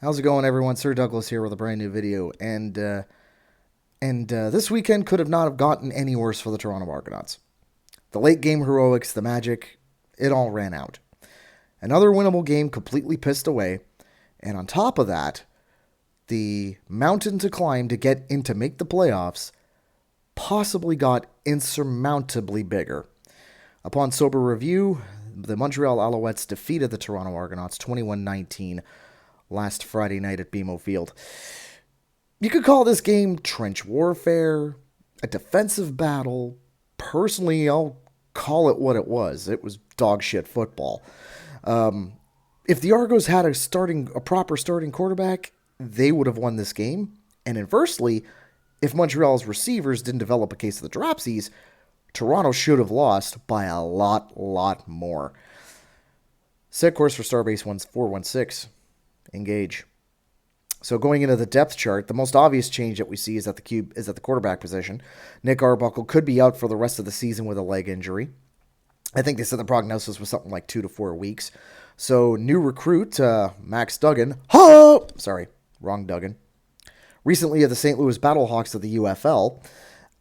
How's it going, everyone? Sir Douglas here with a brand new video, and this weekend could have not have gotten any worse for the Toronto Argonauts. The late game heroics, the magic, it all ran out. Another winnable game completely pissed away, and on top of that, the mountain to climb to get in to make the playoffs possibly got insurmountably bigger. Upon sober review, the Montreal Alouettes defeated the Toronto Argonauts 21-19 last Friday night at BMO Field. You could call this game trench warfare, a defensive battle. Personally, I'll call it what it was. It was dog shit football. If the Argos had a proper starting quarterback, they would have won this game. And inversely, if Montreal's receivers didn't develop a case of the dropsies, Toronto should have lost by a lot more. Set course for Starbase 416. Engage. So going into the depth chart, the most obvious change that we see is at the quarterback position. Nick Arbuckle could be out for the rest of the season with a leg injury. I think they said the prognosis was something like 2 to 4 weeks. So new recruit Max Duggan. Sorry, wrong Duggan. Recently, at the St. Louis Battlehawks of the UFL,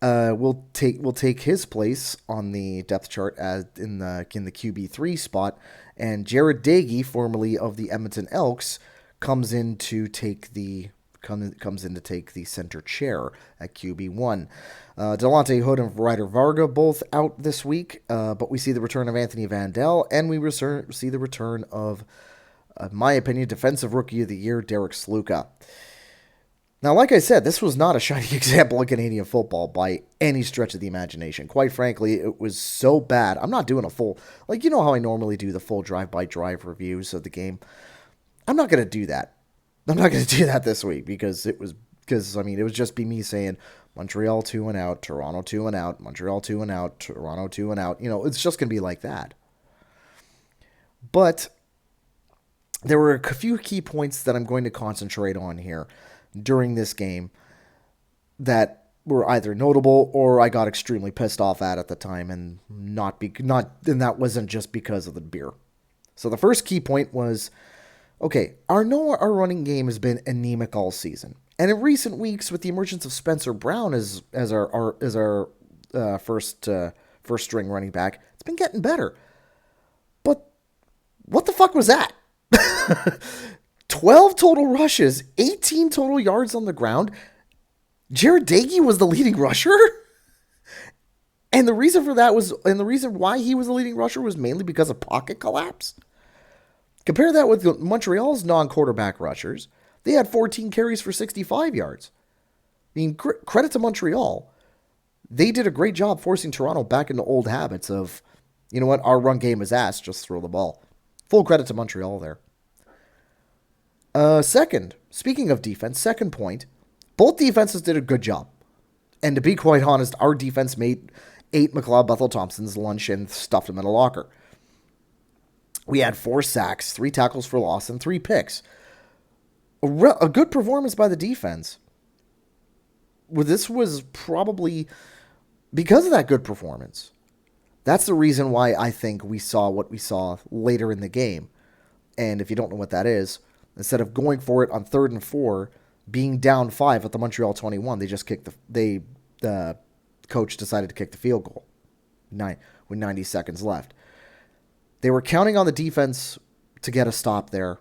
will take his place on the depth chart as in the QB3 spot, and Jared Dagey, formerly of the Edmonton Elks, comes in to take the center chair at QB1. Delonte Hood and Ryder Varga both out this week, but we see the return of Anthony Vandell, and we see the return of, in my opinion, Defensive Rookie of the Year, Derek Sluka. Now, like I said, this was not a shining example of Canadian football by any stretch of the imagination. Quite frankly, it was so bad. I'm not doing a full, you know how I normally do the full drive-by-drive reviews of the game. I'm not going to do that. I'm not going to do that this week because it was just be me saying Montreal 2 and out, Toronto 2 and out, Montreal 2 and out, Toronto 2 and out. It's just going to be like that. But there were a few key points that I'm going to concentrate on here during this game that were either notable or I got extremely pissed off at the time, and that wasn't just because of the beer. So the first key point was, okay, our running game has been anemic all season, and in recent weeks, with the emergence of Spencer Brown as our first string running back, it's been getting better. But what the fuck was that? 12 total rushes, 18 total yards on the ground. Jared Dagey was the leading rusher. And the reason why he was the leading rusher was mainly because of pocket collapse. Compare that with Montreal's non-quarterback rushers. They had 14 carries for 65 yards. I mean, credit to Montreal. They did a great job forcing Toronto back into old habits of, you know what, our run game is ass, just throw the ball. Full credit to Montreal there. Second, speaking of defense, second point, both defenses did a good job. And to be quite honest, our defense ate McLeod Bethel-Thompson's lunch and stuffed him in a locker. We had 4 sacks, 3 tackles for loss, and 3 picks. A good performance by the defense. Well, this was probably because of that good performance. That's the reason why I think we saw what we saw later in the game. And if you don't know what that is, instead of going for it on 3rd and 4, being down 5 at the Montreal 21, the coach decided to kick the field goal with 90 seconds left. They were counting on the defense to get a stop there,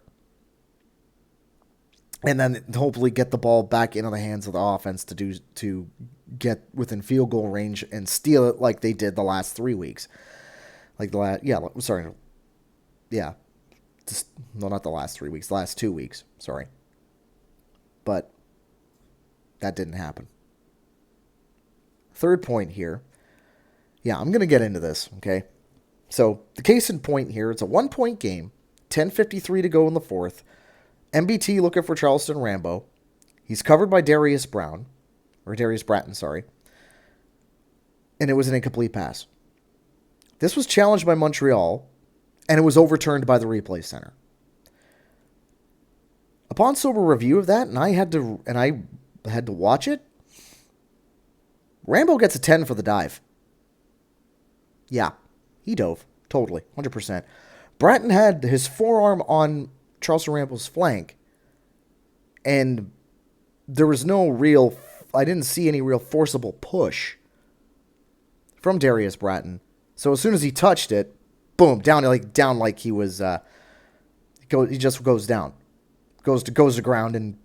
and then hopefully get the ball back into the hands of the offense to get within field goal range and steal it like they did the last 3 weeks. Not the last 3 weeks, the last 2 weeks, sorry. But that didn't happen. Third point here. Yeah, I'm going to get into this, okay? So, the case in point here, it's a 1-point game, 10:53 to go in the fourth. MBT looking for Charleston Rambo. He's covered by Darius Bratton, sorry. And it was an incomplete pass. This was challenged by Montreal, and it was overturned by the replay center. Upon sober review of that, and I had to watch it, Rambo gets a 10 for the dive. Yeah, he dove. Totally. 100%. Bratton had his forearm on Charleston Rambo's flank, And there was no real, I didn't see any real forcible push from Darius Bratton. So as soon as he touched it, boom, down like he was, he just goes down, goes to ground, and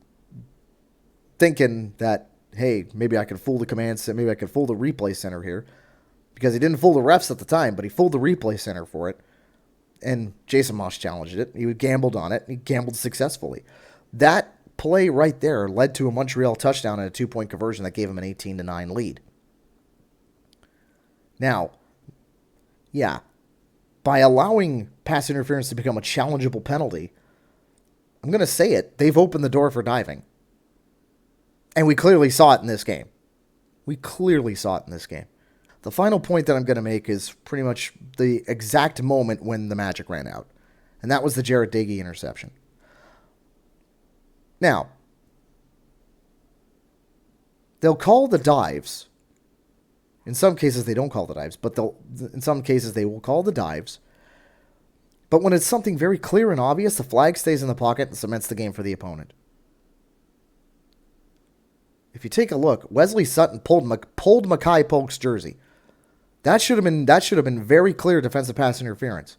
thinking that, hey, maybe I could fool the command center, maybe I could fool the replay center here, because he didn't fool the refs at the time, but he fooled the replay center for it. And Jason Moss challenged it. He gambled on it. And he gambled successfully. That play right there led to a Montreal touchdown and a 2-point conversion that gave him an 18-9 lead. Now, yeah, by allowing pass interference to become a challengeable penalty, I'm going to say it, they've opened the door for diving. And we clearly saw it in this game. The final point that I'm going to make is pretty much the exact moment when the magic ran out. And that was the Jarrett Doege interception. Now, they'll call the dives. In some cases, they don't call the dives, but in some cases, they will call the dives. But when it's something very clear and obvious, the flag stays in the pocket and cements the game for the opponent. If you take a look, Wesley Sutton pulled Makai Polk's jersey. That should have been very clear defensive pass interference.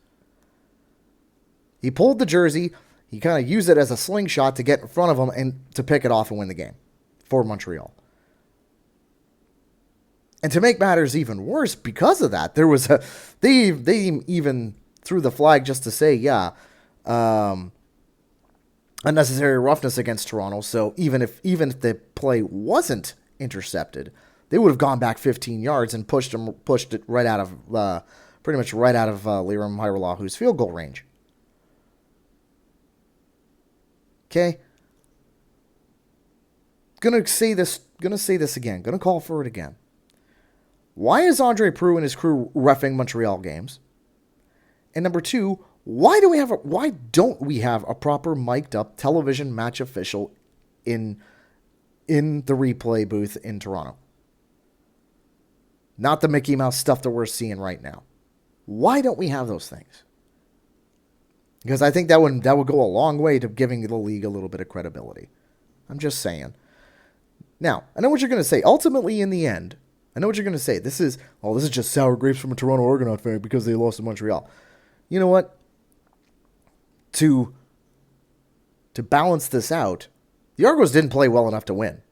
He pulled the jersey. He kind of used it as a slingshot to get in front of him and to pick it off and win the game for Montreal. And to make matters even worse, because of that, there was they even threw the flag just to say, unnecessary roughness against Toronto. So even if the play wasn't intercepted, they would have gone back 15 yards and pushed it right out of pretty much right out of Liram Hajrullahu field goal range. Okay. Gonna say this again. Gonna call for it again. Why is Andre Proulx and his crew reffing Montreal games? And number two, why don't we have a proper mic'd up television match official in the replay booth in Toronto? Not the Mickey Mouse stuff that we're seeing right now. Why don't we have those things? Because I think that would go a long way to giving the league a little bit of credibility. I'm just saying. Now, I know what you're going to say. Ultimately, in the end, I know what you're going to say. This is just sour grapes from a Toronto Argonaut fan because they lost to Montreal. You know what? To balance this out, the Argos didn't play well enough to win.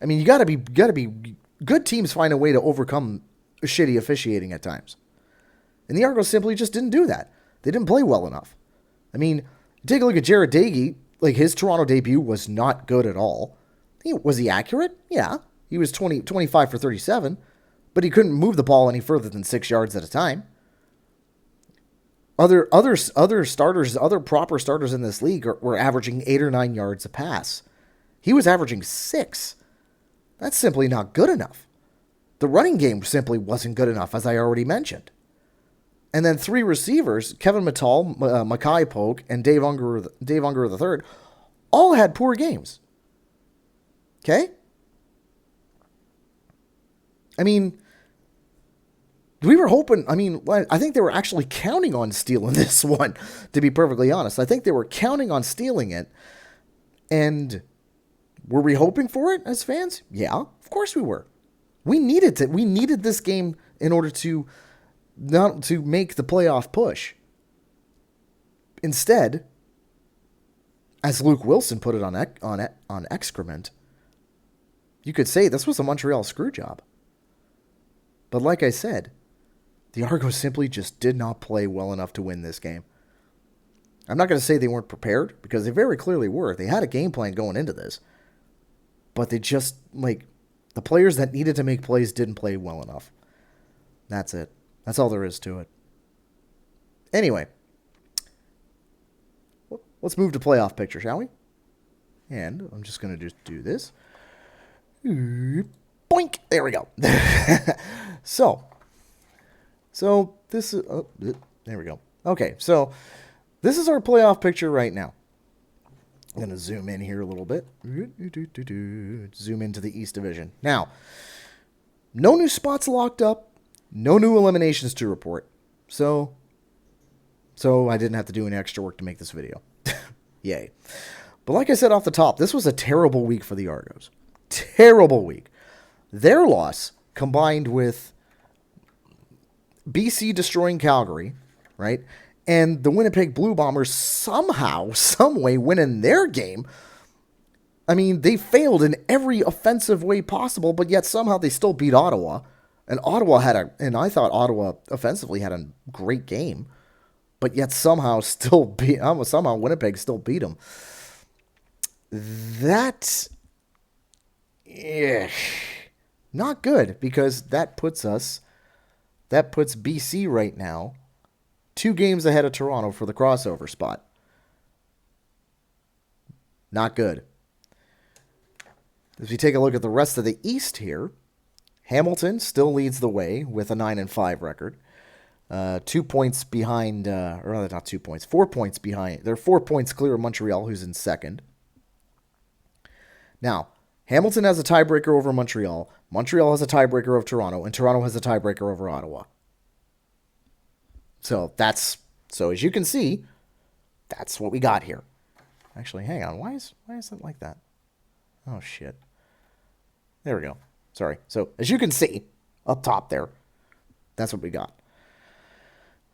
I mean, you gotta be good teams find a way to overcome shitty officiating at times. And the Argos simply just didn't do that. They didn't play well enough. I mean, take a look at Jarrett Doege. Like, his Toronto debut was not good at all. Was he accurate? Yeah. He was 25 for 37, but he couldn't move the ball any further than 6 yards at a time. Other starters, other proper starters in this league were averaging 8 or 9 yards a pass. He was averaging 6. That's simply not good enough. The running game simply wasn't good enough, as I already mentioned. And then 3 receivers, Kevin Mittal, Makai Polk, and Dave Unger III, all had poor games. Okay? I mean, we were hoping, I think they were actually counting on stealing this one, to be perfectly honest. I think they were counting on stealing it. And were we hoping for it as fans? Yeah, of course we were. We needed this game in order to make the playoff push. Instead, as Luke Wilson put it on excrement, you could say this was a Montreal screw job. But like I said, the Argos simply just did not play well enough to win this game. I'm not going to say they weren't prepared, because they very clearly were. They had a game plan going into this. But they just, the players that needed to make plays didn't play well enough. That's it. That's all there is to it. Anyway, let's move to playoff picture, shall we? And I'm just going to just do this. Boink! There we go. So this is... Oh, there we go. Okay, so this is our playoff picture right now. I'm going to zoom in here a little bit. Zoom into the East Division. Now, no new spots locked up. No new eliminations to report. So I didn't have to do any extra work to make this video. Yay. But like I said off the top, this was a terrible week for the Argos. Terrible week. Their loss, combined with BC destroying Calgary, right? And the Winnipeg Blue Bombers somehow, someway winning their game. I mean, they failed in every offensive way possible, but yet somehow they still beat Ottawa. And I thought Ottawa offensively had a great game, but yet somehow Winnipeg still beat them. That's not good, because that puts BC right now 2 games ahead of Toronto for the crossover spot. Not good. As we take a look at the rest of the East here, Hamilton still leads the way with a 9-5 record. 2 points behind, or rather not 2 points, 4 points behind. They're 4 points clear of Montreal, who's in second. Now, Hamilton has a tiebreaker over Montreal. Montreal has a tiebreaker of Toronto, and Toronto has a tiebreaker over Ottawa. So as you can see, that's what we got here. Actually, hang on. Why is it like that? Oh, shit. There we go. Sorry. So, as you can see, up top there, that's what we got.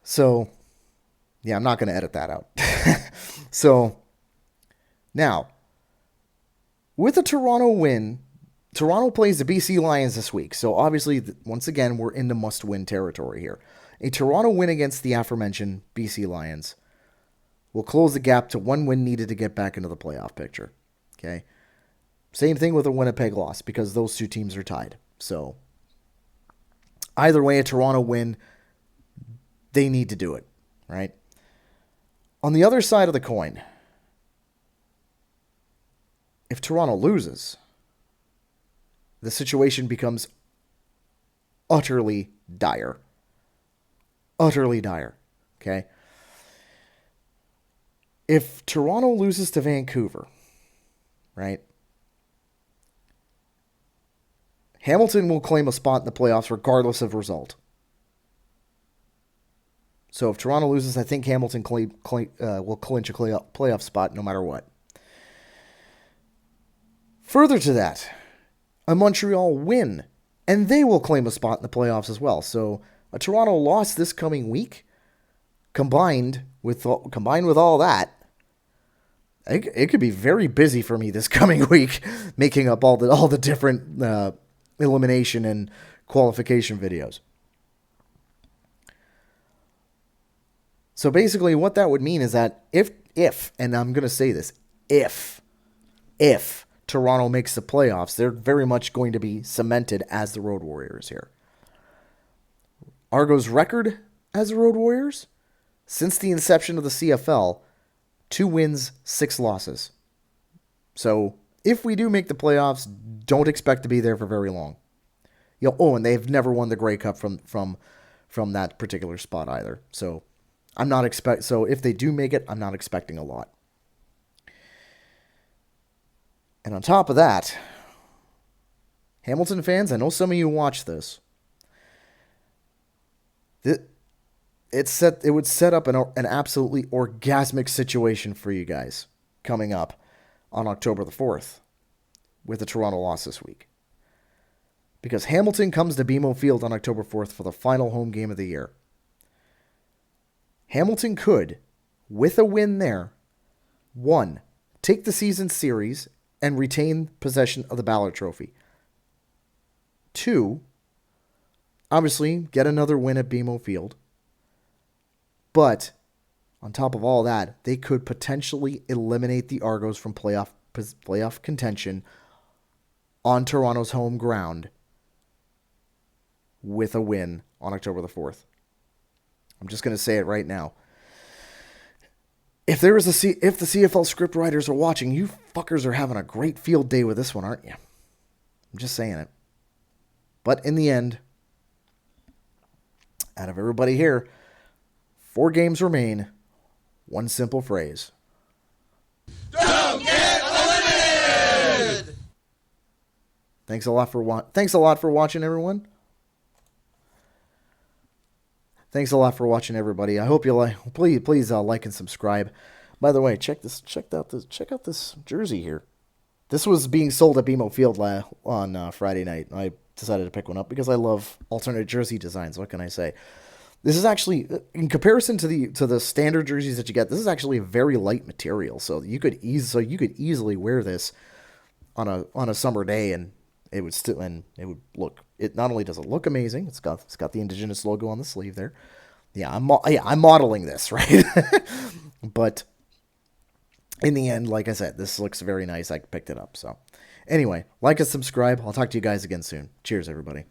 So, yeah, I'm not going to edit that out. So, now, with a Toronto win, Toronto plays the BC Lions this week. So, obviously, once again, we're into must-win territory here. A Toronto win against the aforementioned BC Lions will close the gap to 1 win needed to get back into the playoff picture. Okay? Same thing with a Winnipeg loss, because those 2 teams are tied. So, either way, a Toronto win, they need to do it, right? On the other side of the coin, if Toronto loses, the situation becomes utterly dire. Utterly dire, okay? If Toronto loses to Vancouver, right, Hamilton will claim a spot in the playoffs regardless of result. So if Toronto loses, I think Hamilton will clinch a playoff spot no matter what. Further to that, a Montreal win, and they will claim a spot in the playoffs as well. So a Toronto loss this coming week, combined with all that, it could be very busy for me this coming week, making up all the different elimination and qualification videos. So basically what that would mean is that if and I'm going to say this, if Toronto makes the playoffs, they're very much going to be cemented as the Road Warriors here. Argos' record as the Road Warriors, since the inception of the CFL, 2 wins, 6 losses. So if we do make the playoffs, don't expect to be there for very long. And they've never won the Grey Cup from that particular spot either. So so if they do make it, I'm not expecting a lot. And on top of that, Hamilton fans, I know some of you watch this. It would set up an absolutely orgasmic situation for you guys coming up on October the 4th with the Toronto loss this week. Because Hamilton comes to BMO Field on October 4th for the final home game of the year. Hamilton could, with a win there, 1, take the season series and retain possession of the Ballard Trophy. 2, obviously get another win at BMO Field. But on top of all that, they could potentially eliminate the Argos from playoff contention on Toronto's home ground with a win on October the 4th. I'm just going to say it right now. If the CFL script writers are watching, you fuckers are having a great field day with this one, aren't you? I'm just saying it. But in the end, out of everybody here, 4 games remain. One simple phrase. Don't get eliminated! Thanks a lot for watching, everyone. Thanks a lot for watching, everybody. I hope you please like and subscribe. By the way, check out this jersey here. This was being sold at BMO Field on Friday night. I decided to pick one up because I love alternate jersey designs. What can I say? This is actually, in comparison to the standard jerseys that you get, this is actually a very light material. So you could easily wear this on a summer day, and it would look. It not only does it look amazing, it's got the Indigenous logo on the sleeve there. Yeah, I'm modeling this, right? But in the end, like I said, this looks very nice. I picked it up. So anyway, like and subscribe. I'll talk to you guys again soon. Cheers, everybody.